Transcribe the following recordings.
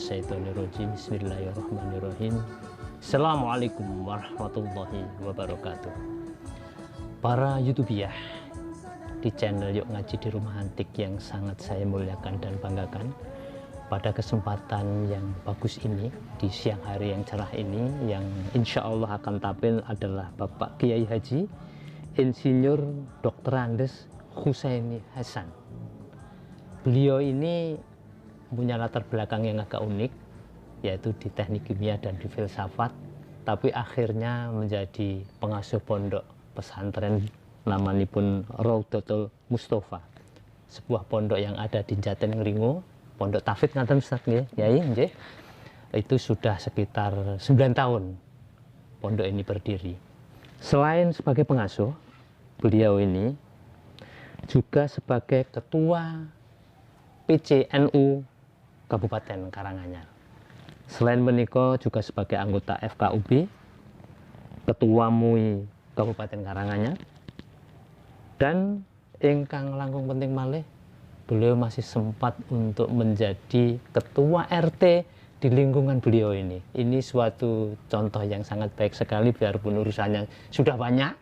minasyaitonirrajim. Bismillahirrahmanirrahim. Assalamualaikum warahmatullahi wabarakatuh. Para YouTubiah di channel Yuk Ngaji di Rumah Antik yang sangat saya muliakan dan banggakan, pada kesempatan yang bagus ini, di siang hari yang cerah ini, yang insya Allah akan tampil adalah Bapak Kiai Haji Insinyur Dr. Andes Husaini Hasan. Beliau ini punya latar belakang yang agak unik, yaitu di teknik kimia dan di filsafat, tapi akhirnya menjadi pengasuh pondok pesantren namanya pun Raudhatul Mustofa, sebuah pondok yang ada di Jatinangringo, pondok Tafid ngaten Ustaz nggih, Yai nggih. Itu sudah sekitar 9 tahun pondok ini berdiri. Selain sebagai pengasuh, beliau ini juga sebagai ketua PCNU Kabupaten Karanganyar. Selain menika juga sebagai anggota FKUB, Ketua MUI Kabupaten Karanganyar, dan ingkang langkung penting malih, beliau masih sempat untuk menjadi ketua RT di lingkungan beliau ini. Ini suatu contoh yang sangat baik sekali, biarpun urusannya sudah banyak,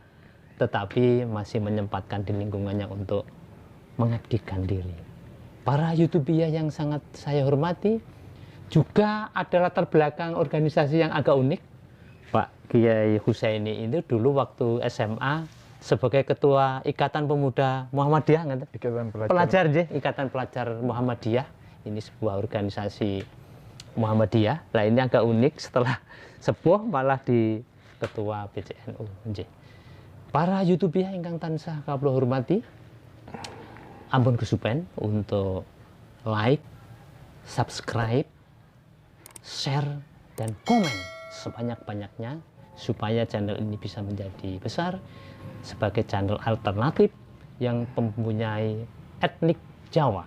tetapi masih menyempatkan di lingkungannya untuk mengabdikan diri. Para YouTubiah yang sangat saya hormati, juga ada latar belakang organisasi yang agak unik. Pak Kiai Husaini ini dulu waktu SMA sebagai ketua Ikatan Pemuda Muhammadiyah, Ikatan Pelajar Muhammadiyah. Ini sebuah organisasi Muhammadiyah. Nah, ini agak unik, setelah sepuh malah di ketua PCNU. Para YouTubiah ingkang tansah kawula hormati, ampun kesupen untuk like, subscribe, share, dan komen sebanyak-banyaknya supaya channel ini bisa menjadi besar sebagai channel alternatif yang mempunyai etnik Jawa.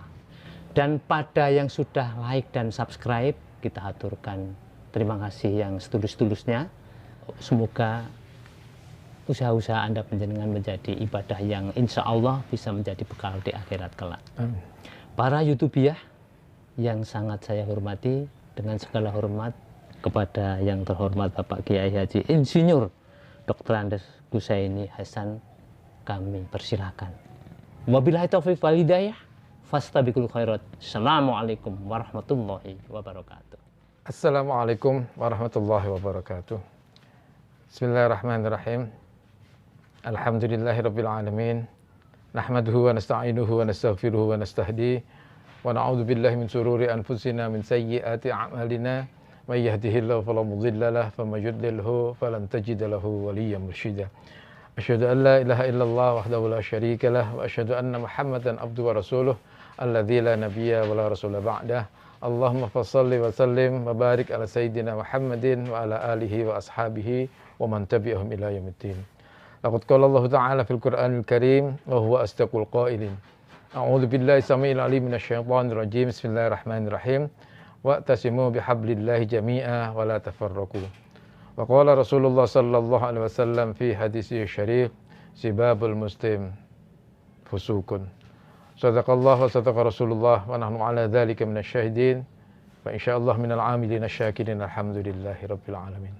Dan pada yang sudah like dan subscribe, kita aturkan terima kasih yang setulus-tulusnya. Semoga usaha-usaha Anda panjenengan menjadi ibadah yang insya Allah bisa menjadi bekal di akhirat kelak. Para YouTubiah yang sangat saya hormati, dengan segala hormat kepada yang terhormat Bapak Kiai Haji Insinyur Dr. Andes Husaini Hasan, kami persilakan. Wabillahi taufiq wal hidayah, fastabiqul khairat. Assalamualaikum warahmatullahi wabarakatuh. Assalamualaikum warahmatullahi wabarakatuh. Bismillahirrahmanirrahim. Alhamdulillahirabbil alamin. Nahmaduhu wa nasta'inuhu wa nastaghfiruhu wa nastahdi wa na'udzu billahi min shururi anfusina min sayyiati a'malina. May yahdihillahu fala mudilla lahu wa may yudlilhu falan tajida lahu waliyyan mursyida. Asyhadu an la ilaha illallah wahdahu la syarika lahu wa asyhadu anna Muhammadan abduhu wa rasuluh alladzi la nabiyya wa la rasula ba'dah. Allahumma fassalli wa sallim wa barik ala sayyidina Muhammadin wa ala alihi wa ashabihi wa man tabi'ahum ila yaumiddin. Laqad qala Allah Ta'ala fil Qur'anil Karim wa huwa asdaqul qailin. A'udzu billahi samiil 'aliim minasyaitonir rajim. Bismillahirrahmanirrahim. Wa'tasimu bihablillahi jami'a wa la tafarraqu. Wa qala Rasulullah sallallahu alaihi wasallam fi hadisi syarif, sibabul muslim fusukun. Sadaqallah wa sadaqa Rasulullah wa nahnu 'ala dzalika minasyahidin. Wa insyaallah minal 'amilin asyakirin alhamdulillahi rabbil alamin.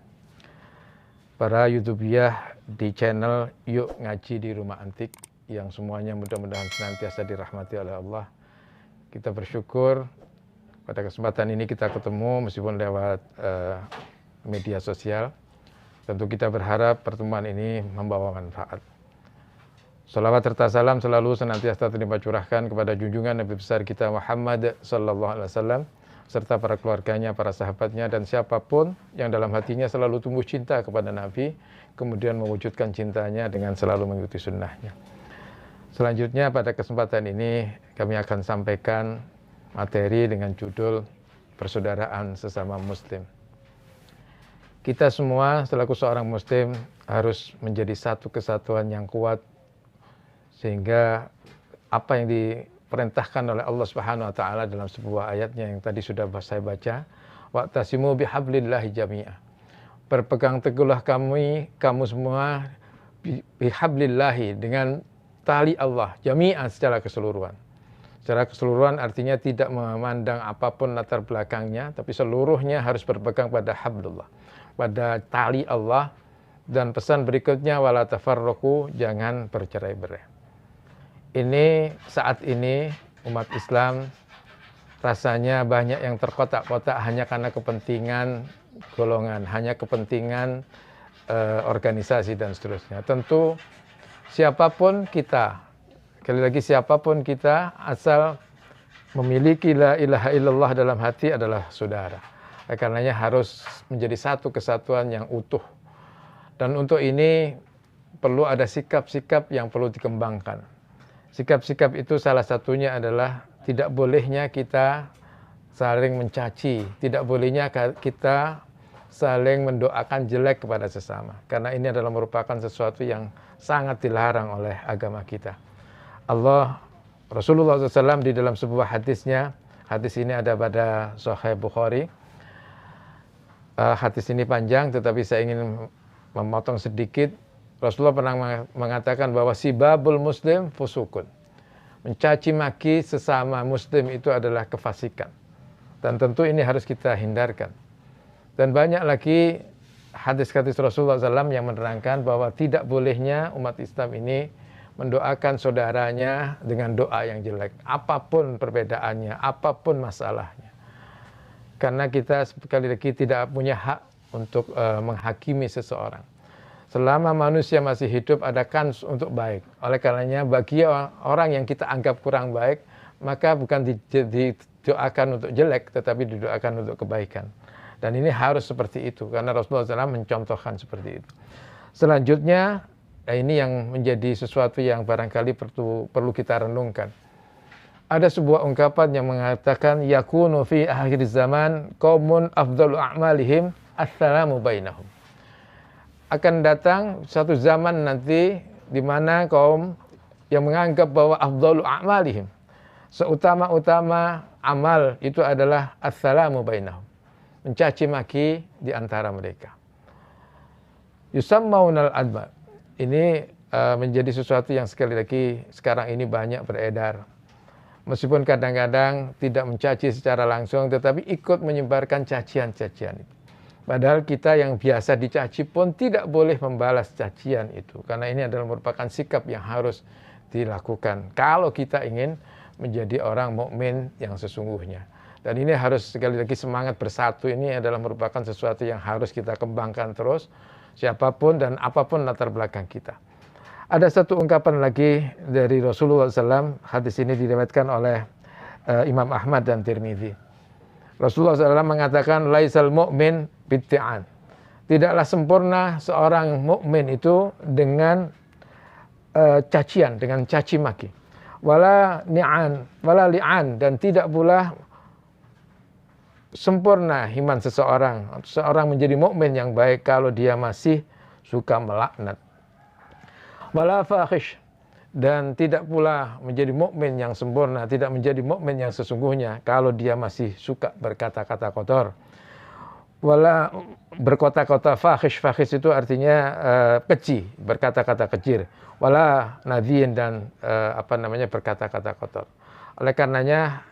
Para YouTubiah di channel Yuk Ngaji di Rumah Antik yang semuanya mudah-mudahan senantiasa dirahmati oleh Allah. Kita bersyukur pada kesempatan ini kita ketemu meskipun lewat media sosial. Tentu kita berharap pertemuan ini membawa manfaat. Salawat serta salam selalu senantiasa terlimpah curahkan kepada junjungan Nabi besar kita Muhammad sallallahu alaihi wasallam, serta para keluarganya, para sahabatnya, dan siapapun yang dalam hatinya selalu tumbuh cinta kepada Nabi, kemudian mewujudkan cintanya dengan selalu mengikuti sunnahnya. Selanjutnya pada kesempatan ini kami akan sampaikan materi dengan judul persaudaraan sesama muslim. Kita semua selaku seorang muslim harus menjadi satu kesatuan yang kuat, sehingga apa yang diperintahkan oleh Allah Subhanahu wa taala dalam sebuah ayatnya yang tadi sudah saya baca, wa'tasimu bihablillahi jami'a. Berpegang teguhlah kamu semua bihablillahi, dengan tali Allah, jami'an, secara keseluruhan. Secara keseluruhan artinya tidak memandang apapun latar belakangnya, tapi seluruhnya harus berpegang pada hablullah, pada tali Allah. Dan pesan berikutnya, wala tafarraqu, jangan bercerai-berai. Ini saat ini umat Islam rasanya banyak yang terkotak-kotak hanya karena kepentingan golongan, hanya kepentingan organisasi dan seterusnya. Tentu siapapun kita, sekali lagi siapapun kita, asal memiliki la ilaha illallah dalam hati adalah saudara. Karenanya harus menjadi satu kesatuan yang utuh. Dan untuk ini perlu ada sikap-sikap yang perlu dikembangkan. Sikap-sikap itu salah satunya adalah tidak bolehnya kita saling mencaci, tidak bolehnya kita saling mendoakan jelek kepada sesama. Karena ini adalah merupakan sesuatu yang sangat dilarang oleh agama kita. Rasulullah SAW di dalam sebuah hadisnya, hadis ini ada pada Sahih Bukhari. Hadis ini panjang, tetapi saya ingin memotong sedikit. Rasulullah pernah mengatakan bahwa sibabul muslim fusukun. Mencaci maki sesama muslim itu adalah kefasikan. Dan tentu ini harus kita hindarkan. Dan banyak lagi hadis-hadis Rasulullah SAW yang menerangkan bahwa tidak bolehnya umat Islam ini mendoakan saudaranya dengan doa yang jelek. Apapun perbedaannya, apapun masalahnya. Karena kita sekali lagi tidak punya hak untuk menghakimi seseorang. Selama manusia masih hidup ada kans untuk baik. Oleh karenanya bagi orang yang kita anggap kurang baik, maka bukan didoakan untuk jelek, tetapi didoakan untuk kebaikan. Dan ini harus seperti itu, karena Rasulullah SAW mencontohkan seperti itu. Selanjutnya, ini yang menjadi sesuatu yang barangkali perlu kita renungkan. Ada sebuah ungkapan yang mengatakan, yakunu fi akhir zaman qaumun afdalu a'malihim assalamu bainahum. Akan datang satu zaman nanti di mana kaum yang menganggap bahwa afdalu a'malihim, seutama-utama amal itu adalah assalamu bainahum, mencaci maki di antara mereka. Yusammaunal adba. Ini menjadi sesuatu yang sekali lagi sekarang ini banyak beredar. Meskipun kadang-kadang tidak mencaci secara langsung, tetapi ikut menyebarkan cacian-cacian itu. Padahal kita yang biasa dicaci pun tidak boleh membalas cacian itu. Karena ini adalah merupakan sikap yang harus dilakukan kalau kita ingin menjadi orang mukmin yang sesungguhnya. Dan ini harus sekali lagi semangat bersatu ini adalah merupakan sesuatu yang harus kita kembangkan terus, siapapun dan apapun latar belakang kita. Ada satu ungkapan lagi dari Rasulullah SAW, hadis ini diriwayatkan oleh Imam Ahmad dan Tirmidzi. Rasulullah SAW mengatakan, laisal mu'min bitti'an. Tidaklah sempurna seorang mukmin itu dengan cacian, dengan caci maki. Wala ni'an, wala li'an, dan tidak pula sempurna iman seseorang. Seorang menjadi mukmin yang baik kalau dia masih suka melaknat. Wala fakhish, dan tidak pula menjadi mukmin yang sempurna, tidak menjadi mukmin yang sesungguhnya kalau dia masih suka berkata-kata kotor. Wala berkata-kata fakhish, fakhish itu artinya keji, berkata-kata kecil. Wala nadhiin, dan berkata-kata kotor. Oleh karenanya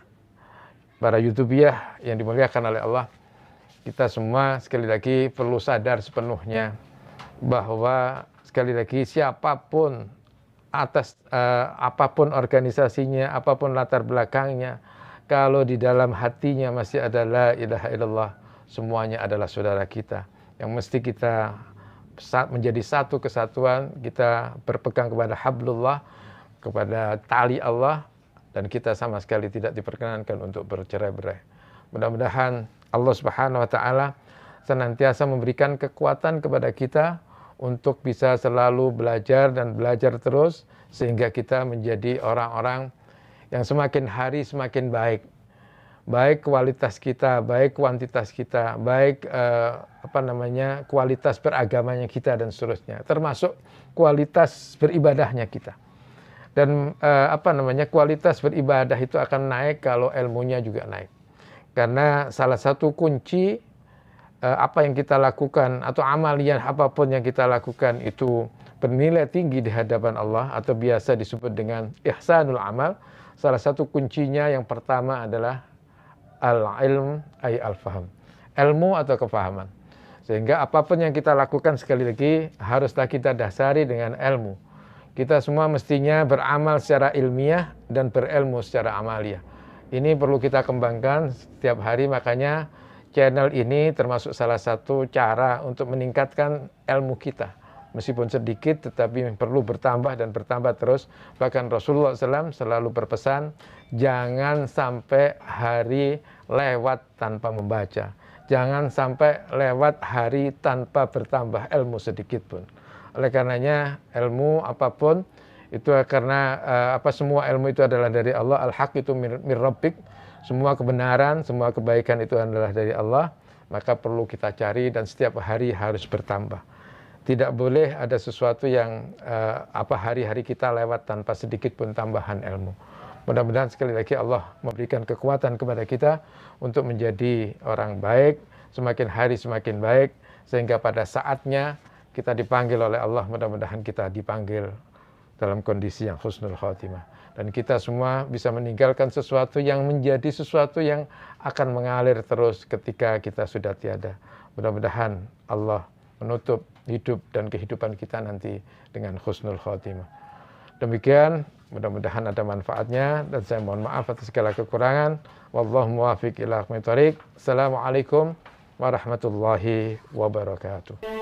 para YouTubiah yang dimuliakan oleh Allah, kita semua sekali lagi perlu sadar sepenuhnya bahwa sekali lagi siapapun apapun organisasinya, apapun latar belakangnya, kalau di dalam hatinya masih ada la ilaha illallah, semuanya adalah saudara kita. Yang mesti kita menjadi satu kesatuan, kita berpegang kepada hablullah, kepada tali Allah, dan kita sama sekali tidak diperkenankan untuk bercerai-berai. Mudah-mudahan Allah Subhanahu wa taala senantiasa memberikan kekuatan kepada kita untuk bisa selalu belajar dan belajar terus, sehingga kita menjadi orang-orang yang semakin hari semakin baik. Baik kualitas kita, baik kuantitas kita, baik kualitas beragamanya kita dan seterusnya, termasuk kualitas beribadahnya kita. Dan kualitas beribadah itu akan naik kalau ilmunya juga naik. Karena salah satu kunci apa yang kita lakukan atau amaliyah apapun yang kita lakukan itu bernilai tinggi di hadapan Allah, atau biasa disebut dengan ihsanul amal. salah satu kuncinya yang pertama adalah al-ilm ay al-faham. Ilmu atau kefahaman. Sehingga apapun yang kita lakukan sekali lagi haruslah kita dasari dengan ilmu. Kita semua mestinya beramal secara ilmiah dan berilmu secara amaliah. Ini perlu kita kembangkan setiap hari, makanya channel ini termasuk salah satu cara untuk meningkatkan ilmu kita. Meskipun sedikit tetapi perlu bertambah dan bertambah terus. Bahkan Rasulullah SAW selalu berpesan, jangan sampai hari lewat tanpa membaca. Jangan sampai lewat hari tanpa bertambah ilmu sedikit pun. Oleh karenanya ilmu apapun itu karena semua ilmu itu adalah dari Allah. Al-haq itu mir rabbik. Semua kebenaran, semua kebaikan itu adalah dari Allah. Maka perlu kita cari dan setiap hari harus bertambah. Tidak boleh ada sesuatu yang hari-hari kita lewat tanpa sedikit pun tambahan ilmu. Mudah-mudahan sekali lagi Allah memberikan kekuatan kepada kita untuk menjadi orang baik, semakin hari semakin baik, sehingga pada saatnya kita dipanggil oleh Allah, mudah-mudahan kita dipanggil dalam kondisi yang husnul khotimah. Dan kita semua bisa meninggalkan sesuatu yang menjadi sesuatu yang akan mengalir terus ketika kita sudah tiada. Mudah-mudahan Allah menutup hidup dan kehidupan kita nanti dengan husnul khotimah. Demikian, mudah-mudahan ada manfaatnya dan saya mohon maaf atas segala kekurangan. Wallahu muwaffiq ila aqwamit thoriq. Assalamualaikum warahmatullahi wabarakatuh.